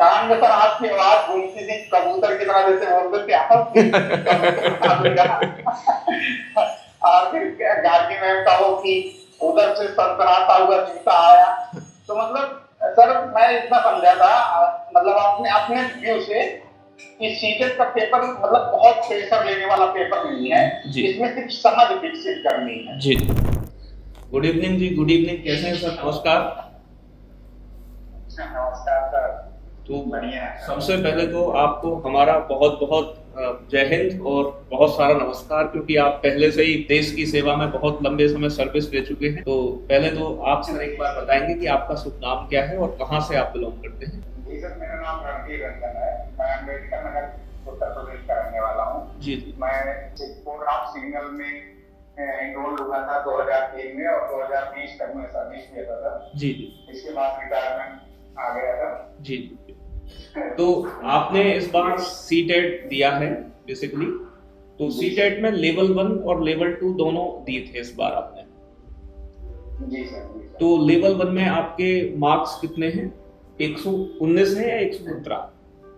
कान में सर आपकी आवाज घूमती थी कबूतर की तरह, जैसे बोलते थे आप और फिर गार्गी मैम का वो कि उधर से सरसराता हुआ जूता आया। तो मतलब सर मैं इतना समझा था, मतलब अपने अपने व्यू से कि सीटेट का पेपर मतलब बहुत प्रेशर लेने वाला पेपर नहीं है, इसमें सिर्फ समझ विकसित करनी है। जी गुड इवनिंग जी, गुड इवनिंग। कैसे हैं सर? नमस्कार। नमस्कार सर। तो बढ़िया है। सबसे पहले तो आपको हमारा बहुत बहुत जय हिंद और बहुत सारा नमस्कार, क्योंकि आप पहले से ही देश की सेवा में बहुत लंबे समय सर्विस दे चुके हैं। तो पहले तो आप सर एक बार बताएंगे कि आपका शुभ नाम क्या है और कहाँ से आप बिलोंग करते हैं? जी सर, मेरा नाम रणधीर रंजन है। मैं अम्बेडकर नगर उत्तर प्रदेश का रहने वाला हूँ। जी जी। मैं कोड सिग्नल में एनरोल हुआ था 2003 में और 2020 तक मैं सर्विस किया था। जी जी। इसके बाद रिटायरमेंट आ गया था। जी। तो आपने इस बार सीटेट दिया है बेसिकली, तो सीटेट में लेवल 1 और लेवल 2 दोनों दिए थे इस बार आपने? जी सर। तो लेवल 1 में आपके मार्क्स कितने हैं? 119 है या 117?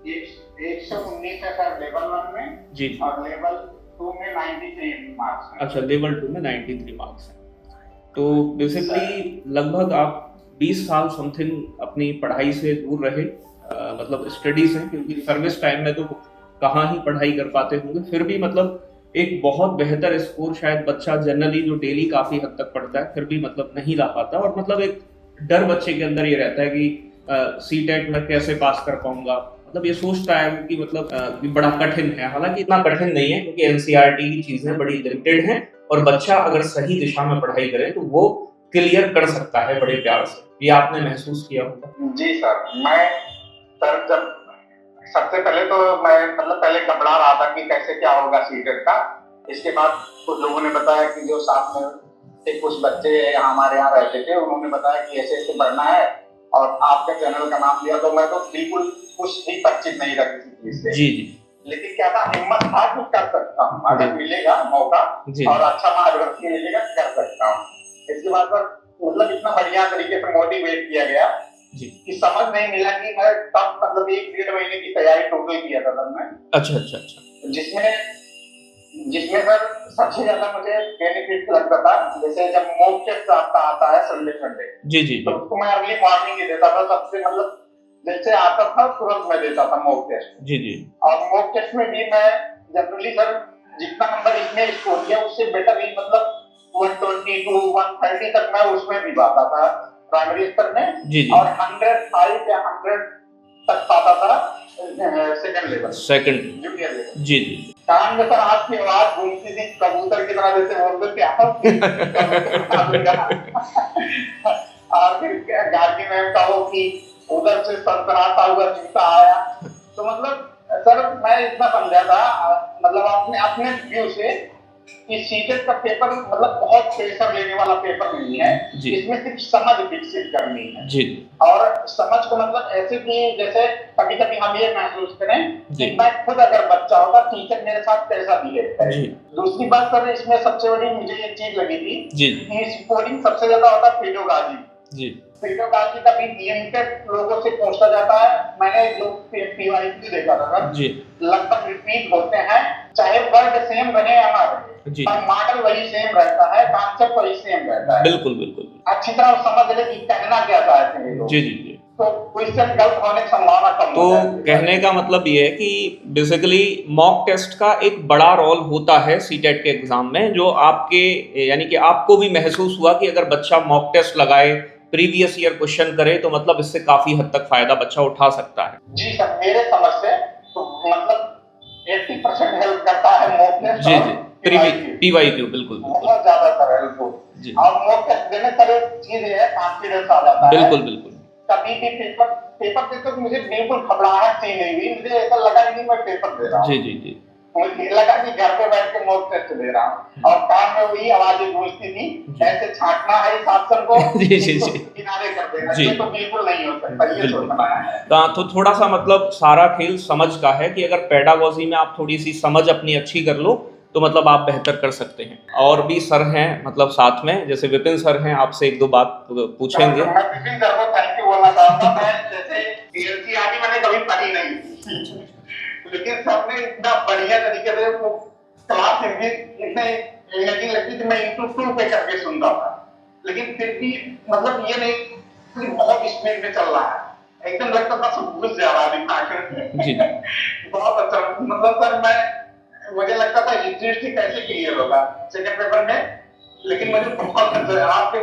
119 है सर लेवल 1 में जी। और लेवल 2 में 93 मार्क्स हैं। अच्छा, लेवल 2 में 93 मार्क्स हैं। तो बेसिकली लगभग आप 20 साल समथिंग अपनी पढ़ाई से दूर रहे, मतलब स्टडी से, क्योंकि सर्विस टाइम में तो कहाँ ही पढ़ाई कर पाते होंगे। फिर भी मतलब एक बहुत बेहतर स्कोर शायद बच्चा जनरली जो डेली काफी हद तक पढ़ता है फिर भी मतलब नहीं ला पाता, और मतलब एक डर बच्चे के अंदर ये रहता है कि सीटेट में कैसे पास कर पाऊंगा। मतलब ये सोचता है कि मतलब कि बड़ा कठिन है, हालांकि इतना कठिन नहीं है, क्योंकि एनसीईआरटी की चीजें बड़ी लिमिटेड हैं और बच्चा अगर सही दिशा में पढ़ाई करे तो वो क्लियर कर सकता है बड़े प्यार से। ये आपने महसूस किया होगा। जी सर, मैं सर जब सबसे पहले तो मैं मतलब पहले घबरा रहा था कि कैसे क्या होगा सीटेट का। इसके बाद कुछ लोगों ने बताया कि जो साथ में से कुछ बच्चे हमारे यहाँ रहते थे, उन्होंने बताया कि ऐसे ऐसे पढ़ना है और आपके चैनल का नाम लिया, तो मैं तो बिल्कुल कुछ भी परिचित नहीं रखती थी इससे। जी जी। लेकिन क्या था, हिम्मत था कि कर सकता हूँ, अगर मिलेगा मौका और अच्छा मार्गदर्शन मिलेगा कर सकता हूँ। इसके बाद मतलब इतना बढ़िया तरीके से मोटिवेट किया गया कि समझ नहीं मिला कि मैं तब मतलब 1-1.5 महीने की तैयारी टोटल किया था तब मैं। अच्छा। जिसमें सर सबसे ज्यादा मुझे बेनिफिट लगता था, जैसे जब मॉक टेस्ट आपका आता है संडे जी, तो उसको मैं अर्ली मॉर्निंग ही देता था। सबसे मतलब जैसे आता था तुरंत मैं देता था मॉक टेस्ट। जी। और मॉक टेस्ट में भी मैं जनरली सर जितना नंबर इसमें स्कोर किया उससे बेटर ही मतलब 122 130 तक मैं उसमें भी पाता था प्राइमरी स्तर में। जी। और 105 या 100 तक पाता था सेकंड जूनियर लेवल। जी। कान में सर आपकी आवाज घूमती थी कबूतर की तरह, जैसे बोलते थे आप और फिर गार्गी मैम का वो कि उधर से सरसराता हुआ जूता आया। तो मतलब सर मैं इतना समझा था, मतलब अपने व्यू से कि सीटेट का पेपर मतलब बहुत प्रेशर लेने वाला पेपर नहीं है, इसमें सिर्फ समझ विकसित करनी है। जी। और समझ को मतलब ऐसे कि जैसे कभी कभी हम ये महसूस करें कि मैं खुद अगर बच्चा होता टीचर मेरे साथ कैसा बिहेव करे। दूसरी बात सर इसमें सबसे बड़ी मुझे ये चीज लगी थी कि स्कोरिंग सबसे ज्यादा होता है पेडोलॉजी। पेडोलॉजी का भी लिमिटेड लोगों से पूछा जाता है। मैंने जो पीवाईक्यू देखा था लगभग रिपीट होते हैं, चाहे वर्ड सेम बने या ना बने, पर मॉडल वही सेम रहता है, कॉन्सेप्ट वही सेम रहता है। बिल्कुल अच्छी तरह समझ ले कि कहना क्या चाहते हैं लोग। जी। तो क्वेश्चन गलत होने की संभावना कम तो कहने का मतलब ये है कि बेसिकली मॉक टेस्ट का एक बड़ा रोल होता है सीटेट के एग्जाम में, जो आपके यानी कि आपको भी महसूस हुआ कि अगर बच्चा मॉक टेस्ट लगाए, प्रीवियस ईयर क्वेश्चन करे, तो मतलब इससे काफी हद तक फायदा बच्चा उठा सकता है। जी सर, मेरे समझ से तो मतलब 80% हेल्प करता है मॉक टेस्ट। जी। पीवाईक्यू बिल्कुल बहुत ज्यादा हेल्पफुल। और मॉक टेस्ट देने का एक चीज है, कॉन्फिडेंस आ जाता है। बिल्कुल। कभी भी पेपर देते तो मुझे बिल्कुल घबराहट सी नहीं हुई, मुझे ऐसा लगा कि मैं पेपर दे रहा हूँ। जी। मुझे लगा कि घर पे बैठ के मॉक टेस्ट दे रहा हूँ और कान में वही आवाजें गूंजती थी, ऐसे छांटना है इस ऑप्शन को किनारे कर देना, ये तो बिल्कुल नहीं हो सकता, ये सोचना है। तो थोड़ा सा मतलब सारा खेल समझ का है कि अगर पेडागोजी में आप थोड़ी सी समझ अपनी अच्छी कर लो तो मतलब आप बेहतर कर सकते हैं। और भी सर हैं मतलब साथ में, जैसे विपिन सर हैं, आपसे 1-2 बात पूछेंगे। मैं विपिन सर को थैंक यू बोलना चाहूंगा। मैं जैसे एनसीईआरटी मैंने कभी वो क्लास हिंदी इतने इमेजिंग लगती थी, मैं इंटू 2 पे करके सुनता था, लेकिन फिर भी मतलब ये नहीं कि बहुत स्पीड में चल रहा है, एकदम लगता था सब घुस जा रहा है दिमाग में। जी बहुत अच्छा, मतलब सर मुझे लगता था हिस्ट्री कैसे क्लियर होगा सेकंड पेपर में, लेकिन मुझे बहुत अच्छा आपके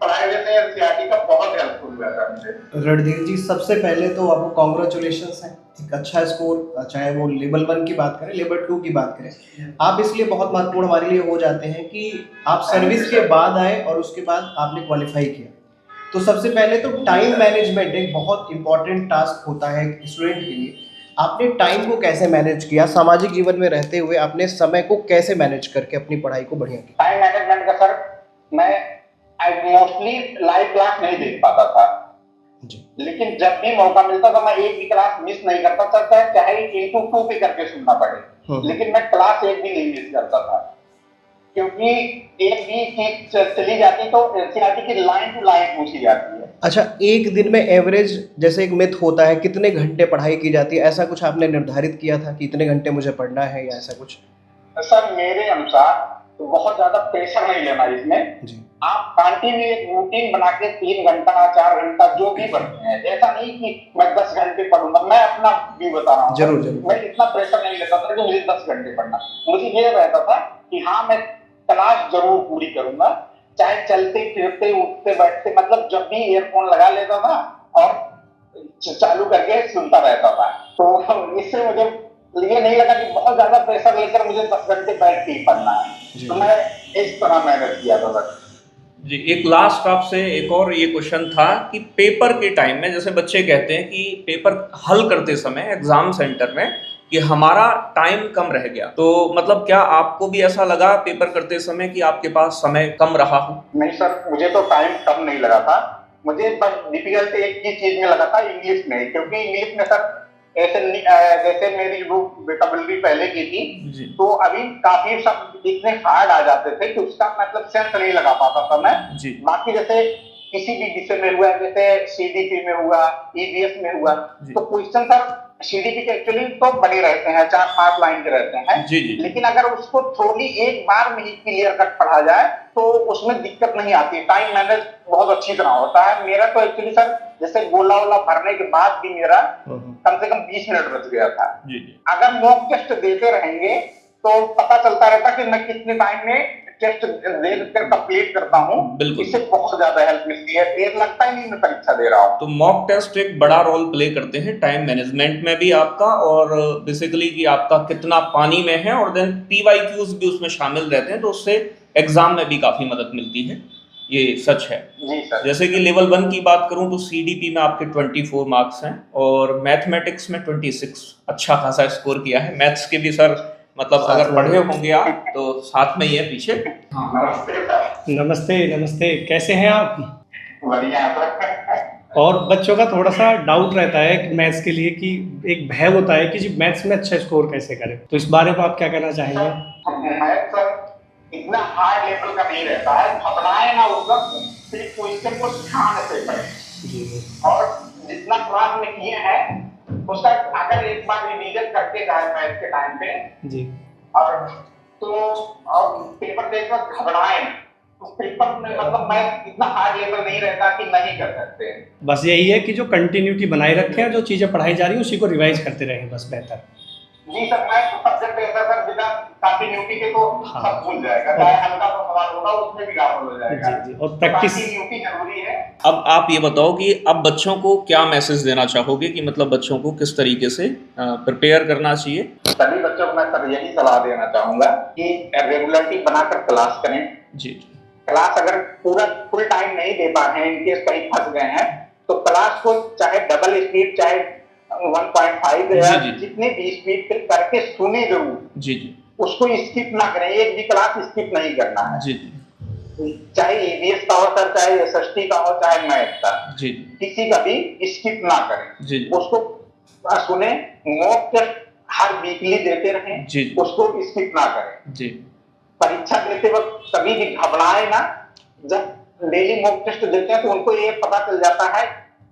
पढ़ाई से एनसीईआरटी का बहुत हेल्पफुल हुआ था मुझे। रणधीर जी, सबसे पहले तो आपको कॉन्ग्रेचुलेशंस है, एक अच्छा स्कोर, चाहे वो लेवल 1 की बात करें, लेवल 2 की बात करें, आप इसलिए बहुत महत्वपूर्ण हमारे लिए हो जाते हैं कि आप सर्विस के बाद आए और उसके बाद आपने क्वालिफाई किया। तो सबसे पहले तो टाइम मैनेजमेंट एक बहुत इंपॉर्टेंट टास्क होता है एक स्टूडेंट के लिए। आपने टाइम को कैसे मैनेज किया, सामाजिक जीवन में रहते हुए आपने समय को कैसे मैनेज करके अपनी पढ़ाई को बढ़िया किया? टाइम मैनेजमेंट का सर, मैं मोस्टली लाइव क्लास नहीं देख पाता था जी। लेकिन जब भी मौका मिलता था मैं एक भी क्लास मिस नहीं करता था, चाहे इंटू 2 पे करके सुनना पड़े, लेकिन मैं क्लास एक भी नहीं मिस करता था, क्योंकि एक भी चीज चली जाती तो एनसीईआरटी की लाइन टू लाइन पूछी जाती है। अच्छा, एक दिन में एवरेज जैसे एक मिथ होता है, कितने घंटे पढ़ाई की जाती है, ऐसा कुछ आपने निर्धारित किया था कि इतने घंटे मुझे पढ़ना है या ऐसा कुछ? सर मेरे अनुसार तो बहुत ज्यादा प्रेशर नहीं लेना इसमें जी। आप कंटिन्यू एक रूटीन बना के 3 घंटा 4 घंटा जो भी पढ़ते हैं, ऐसा नहीं कि मैं 10 घंटे पढ़ूंगा, मैं अपना भी बता रहा हूँ, जरूर जरूर। मैं इतना प्रेशर नहीं लेता था कि मुझे 10 घंटे पढ़ना, मुझे ये रहता था कि हाँ मैं क्लास जरूर पूरी करूंगा, चाहे चलते फिरते उठते बैठते, मतलब जब भी ईयरफोन लगा लेता था और चालू करके सुनता रहता था। तो इससे मुझे ये नहीं लगा कि बहुत ज्यादा प्रेशर लेकर मुझे 10 घंटे बैठ के ही पढ़ना है, तो मैं इस तरह मेहनत किया था सर। जी। एक लास्ट आपसे एक और ये क्वेश्चन था कि पेपर के टाइम में, जैसे बच्चे कहते हैं कि पेपर हल करते समय एग्जाम सेंटर में कि हमारा टाइम कम रह गया, तो मतलब क्या आपको भी ऐसा लगा पेपर करते समय कि आपके पास समय कम रहा हो? नहीं सर, मुझे तो टाइम कम नहीं लगा था, मुझे बस डिफिकल्ट एक ही चीज में लगा था, इंग्लिश में, क्योंकि इंग्लिश में सर ऐसे जैसे मेरी वोकैबुलरी पहले की थी, तो अभी काफी शब्द इतने हार्ड आ जाते थे कि उसका मतलब सेंस नहीं लगा पाता था मैं। बाकी जैसे किसी भी विषय में हुआ, जैसे सीडीपी में हुआ, ईवीएस में हुआ, तो क्वेश्चन सर सीडीपी के एक्चुअली तो बने रहते हैं, 4-5 लाइन के रहते हैं, लेकिन अगर उसको थोड़ी एक बार में ही क्लियर कट पढ़ा जाए तो उसमें दिक्कत नहीं आती, टाइम मैनेज बहुत अच्छी तरह होता है। मेरा तो एक्चुअली सर जैसे गोला वोला भरने के बाद भी मेरा कम से कम 20 मिनट बच गया था। अगर मॉक टेस्ट देते रहेंगे तो पता चलता रहता कि मैं कितने टाइम में टेस्ट देकर कंप्लीट करता हूँ, इससे बहुत ज्यादा हेल्प मिलती है, देर लगता ही नहीं मैं परीक्षा दे रहा हूँ। तो मॉक टेस्ट एक बड़ा रोल प्ले करते हैं टाइम मैनेजमेंट में भी आपका, और बेसिकली कि आपका कितना पानी में है, और देन पीवाईक्यूज भी उसमें शामिल रहते हैं, तो उससे एग्जाम में भी काफी मदद मिलती है, ये सच है। जी सर। जैसे कि लेवल 1 की बात करूं तो सीडीपी में आपके 24 मार्क्स हैं और मैथमेटिक्स में 26, अच्छा खासा स्कोर किया है। मैथ्स के भी सर मतलब अगर पढ़े होंगे आप तो साथ में ही है पीछे। नमस्ते नमस्ते, कैसे हैं आप? बढ़िया। और बच्चों का थोड़ा सा डाउट रहता है कि मैथ्स के लिए, कि एक भय होता है कि जी मैथ्स में अच्छा स्कोर कैसे करें, तो इस बारे में आप क्या कहना चाहेंगे? मैथ्स सर इतना हाई लेवल का नहीं रहता है, घबराए ना उस वक्त, सिर्फ क्वेश्चन को ध्यान से पढ़ें और जितना क्लास में किए हैं उसका अगर एक बार रिवीजन करके जाए मैथ्स के टाइम पे जी, और तो और पेपर देते वक्त घबराए, तो पेपर में मतलब मैं इतना हार्ड लेवल नहीं रहता कि नहीं कर सकते। बस यही है कि जो कंटिन्यूटी बनाए रखें और जो चीज़ें पढ़ाई जा रही है उसी को रिवाइज करते रहें, बस बेहतर। जी सर, मैं तो सब्जेक्ट ऐसा सर बिना कंटिन्यूटी के तो सब भूल जाएगा, चाहे हल्का सा सवाल होगा उसमें भी गड़बड़ हो जाएगा। जी, और प्रैक्टिस कंटिन्यूटी जरूरी है। अब आप ये बताओ कि अब बच्चों को क्या मैसेज देना चाहोगे, कि मतलब बच्चों को किस तरीके से प्रिपेयर करना चाहिए? सभी बच्चों को मैं सर यही सलाह देना चाहूंगा कि रेगुलरिटी बनाकर क्लास करें। जी। क्लास अगर पूरा फुल टाइम नहीं दे पा रहे हैं, इनकेस कहीं फंस गए हैं, तो क्लास को चाहे डबल स्पीड चाहे 1.5 या जितने भी स्पीड पे करके सुने जरूर। जी। उसको स्किप ना करें, एक भी क्लास स्किप नहीं करना है। जी। चाहे ईवीएस का हो सर, चाहे एसएसटी का हो, चाहे मैथ का, जी, किसी का भी स्किप ना करें। जी। उसको सुने, मॉक टेस्ट हर वीकली देते रहें, उसको स्किप ना करें। जी। परीक्षा देते वक्त कभी भी घबराए ना, जब डेली मॉक टेस्ट देते हैं तो उनको ये पता चल जाता है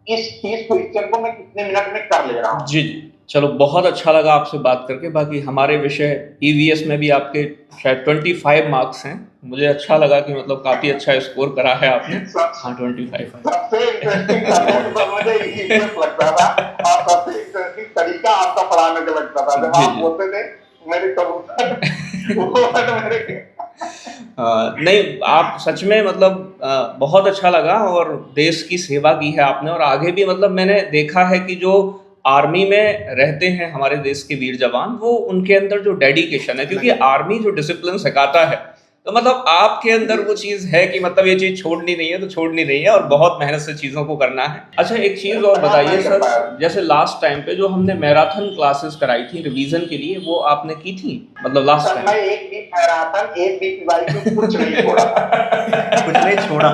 इस 30 क्वेश्चन को मैं कितने मिनट में कर ले रहा हूँ। जी। चलो बहुत अच्छा लगा आपसे बात करके। बाकी हमारे विषय ईवीएस में भी आपके शायद 25 मार्क्स हैं। मुझे अच्छा लगा कि मतलब काफी अच्छा स्कोर करा है आपने। हाँ 25। सबसे इंटरेस्टिंग सब्जेक्ट तो मुझे इंग्लिश लगता था और सबसे इंटरेस्टिंग तरीका आपका पढ़ाने का लगता था। जब जी, आप जी। बोलते थे मेरे कबूतर वो तो मेरे नहीं आप सच में मतलब बहुत अच्छा लगा और देश की सेवा की है आपने। और आगे भी मतलब मैंने देखा है कि जो आर्मी में रहते हैं हमारे देश के वीर जवान, वो उनके अंदर जो डेडिकेशन है, क्योंकि आर्मी जो डिसिप्लिन सिखाता है, तो मतलब आपके अंदर वो चीज़ है कि मतलब ये चीज़ छोड़नी नहीं है तो छोड़नी नहीं है और बहुत मेहनत से चीज़ों को करना है। अच्छा एक चीज़ और बताइए सर, जैसे लास्ट टाइम पे जो हमने मैराथन क्लासेस कराई थी रिवीजन के लिए, वो आपने की थी मतलब लास्ट सर टाइम? मैं एक भी मैराथन एक भी पीवाई कुछ नहीं छोड़ा कुछ नहीं छोड़ा।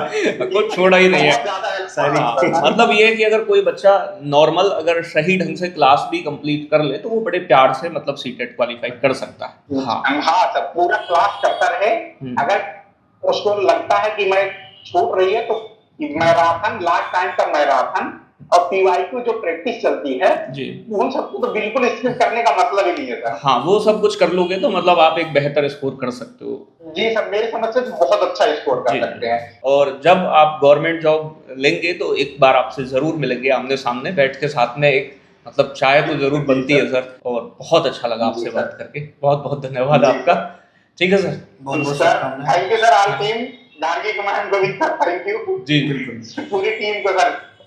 कुछ छोड़ा ही नहीं है। बहुत ज्यादा help सारी करा। मतलब ये है कि अगर कोई बच्चा नॉर्मल अगर सही ढंग से क्लास भी कंप्लीट कर ले तो वो बड़े प्यार से मतलब सीटेट क्वालिफाई कर सकता है। हाँ हाँ सर पूरा क्लास करता रहे। अगर उसको लगता है कि मैं छूट रही है तो मैराथन लास्ट टाइम का मैराथन और पीवाईक्यू जो प्रैक्टिस चलती है जी। उन सबको तो बिल्कुल स्किप करने का मतलब ही नहीं है सर। हाँ वो सब कुछ कर लोगे तो मतलब आप एक बेहतर स्कोर कर सकते हो। जी सर मेरी समझ से बहुत अच्छा स्कोर कर जी, सकते हैं। और जब आप गवर्नमेंट जॉब लेंगे तो एक बार आपसे जरूर मिलेंगे आमने सामने बैठ के, साथ में एक मतलब चाय तो जरूर बनती है सर। और बहुत अच्छा लगा आपसे बात करके, बहुत बहुत धन्यवाद आपका। ठीक है सर, बहुत बहुत सर शुभकामनाएं। Thank you sir. All team Gargi command को भी थैंक यू जी बिल्कुल। पूरी टीम को सर।